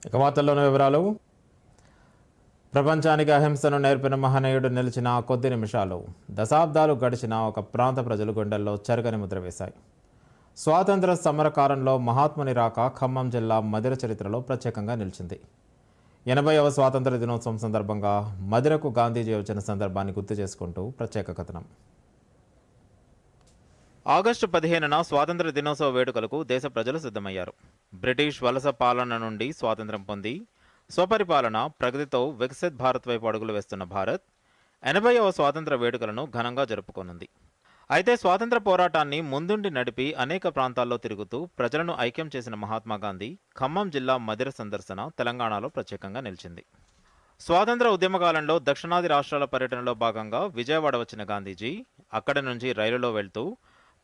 ఇక వార్తల్లోని వివరాలు. ప్రపంచానికి అహింసను నేర్పిన మహనీయుడు నిలిచిన కొద్ది నిమిషాలు, దశాబ్దాలు గడిచిన ఒక ప్రాంత ప్రజల గుండెల్లో చెరగని ముద్ర వేశాయి. స్వాతంత్ర సమరకాలంలో మహాత్ముని రాక ఖమ్మం జిల్లా మధిర చరిత్రలో ప్రత్యేకంగా నిలిచింది. 80వ స్వాతంత్ర దినోత్సవం సందర్భంగా మధిరకు గాంధీజీ వచ్చిన సందర్భాన్ని గుర్తు చేసుకుంటూ ప్రత్యేక కథనం. ఆగస్టు 15న స్వాతంత్ర దినోత్సవ వేడుకలకు దేశ ప్రజలు సిద్ధమయ్యారు. బ్రిటిష్ వలస పాలన నుండి స్వాతంత్ర్యం పొంది స్వపరిపాలన ప్రగతితో వికసిత్ భారత్ వైపు అడుగులు వేస్తున్న భారత్ 80వ స్వాతంత్ర వేడుకలను ఘనంగా జరుపుకోనుంది. అయితే స్వాతంత్ర పోరాటాన్ని ముందుండి నడిపి అనేక ప్రాంతాల్లో తిరుగుతూ ప్రజలను ఐక్యం చేసిన మహాత్మా గాంధీ ఖమ్మం జిల్లా మధిర సందర్శన తెలంగాణలో ప్రత్యేకంగా నిలిచింది. స్వాతంత్ర ఉద్యమకాలంలో దక్షిణాది రాష్ట్రాల పర్యటనలో భాగంగా విజయవాడ వచ్చిన గాంధీజీ అక్కడి నుంచి రైలులో వెళ్తూ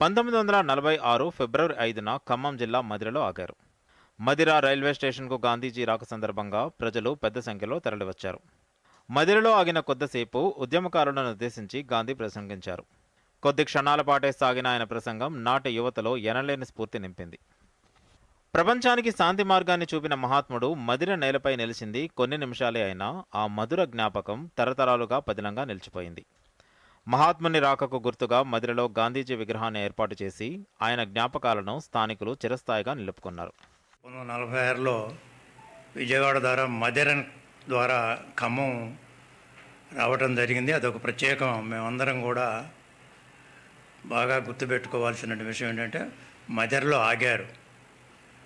1946 ఫిబ్రవరి 5న ఖమ్మం జిల్లా మధిరలో ఆగారు. మధిర రైల్వే స్టేషన్కు గాంధీజీ రాక సందర్భంగా ప్రజలు పెద్ద సంఖ్యలో తరలివచ్చారు. మధిరలో ఆగిన కొద్దిసేపు ఉద్యమకారులను ఉద్దేశించి గాంధీ ప్రసంగించారు. కొద్ది క్షణాల పాటే సాగిన ఆయన ప్రసంగం నాటి యువతలో ఎనలేని స్ఫూర్తి నింపింది. ప్రపంచానికి శాంతి మార్గాన్ని చూపిన మహాత్ముడు మధిర నేలపై నిలిచింది కొన్ని నిమిషాలే అయినా ఆ మధుర జ్ఞాపకం తరతరాలుగా పదిలంగా నిలిచిపోయింది. మహాత్ముని రాకకు గుర్తుగా మధిరలో గాంధీజీ విగ్రహాన్ని ఏర్పాటు చేసి ఆయన జ్ఞాపకాలను స్థానికులు చిరస్థాయిగా నిలుపుకున్నారు. 1946లో విజయవాడ ద్వారా మధిర ద్వారా ఖమ్మం రావటం జరిగింది. అదొక ప్రత్యేకం. మేమందరం కూడా బాగా గుర్తుపెట్టుకోవాల్సిన విషయం ఏంటంటే మధిరలో ఆగారు,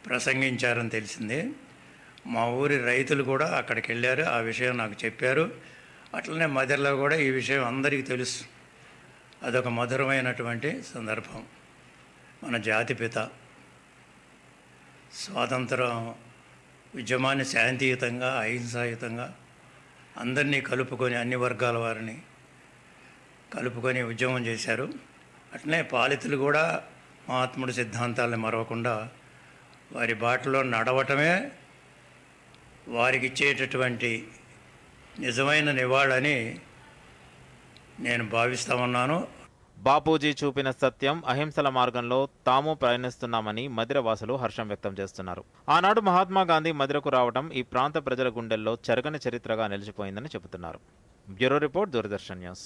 ప్రసంగించారని తెలిసింది. మా ఊరి రైతులు కూడా అక్కడికి వెళ్ళారు, ఆ విషయం నాకు చెప్పారు. అట్లనే మధిరలో కూడా ఈ విషయం అందరికీ తెలుసు. అదొక మధురమైనటువంటి సందర్భం. మన జాతిపిత స్వాతంత్ర ఉద్యమాన్ని శాంతియుతంగా అహింసాయుతంగా అందరినీ కలుపుకొని అన్ని వర్గాల వారిని కలుపుకొని ఉద్యమం చేశారు. అట్లనే పాలితులు కూడా మహాత్ముడి సిద్ధాంతాలను మరవకుండా వారి బాటలో నడవటమే వారికి ఇచ్చేటటువంటి నిజమైన నివాళని నేను భావిస్తామన్నాను. బాపూజీ చూపిన సత్యం అహింసల మార్గంలో తాము ప్రయాణిస్తున్నామని మధిర వాసులు హర్షం వ్యక్తం చేస్తున్నారు. ఆనాడు మహాత్మా గాంధీ మధిరకు రావడం ఈ ప్రాంత ప్రజల గుండెల్లో చెరగని చరిత్రగా నిలిచిపోయిందని చెబుతున్నారు. Bureau report, Doordarshan news.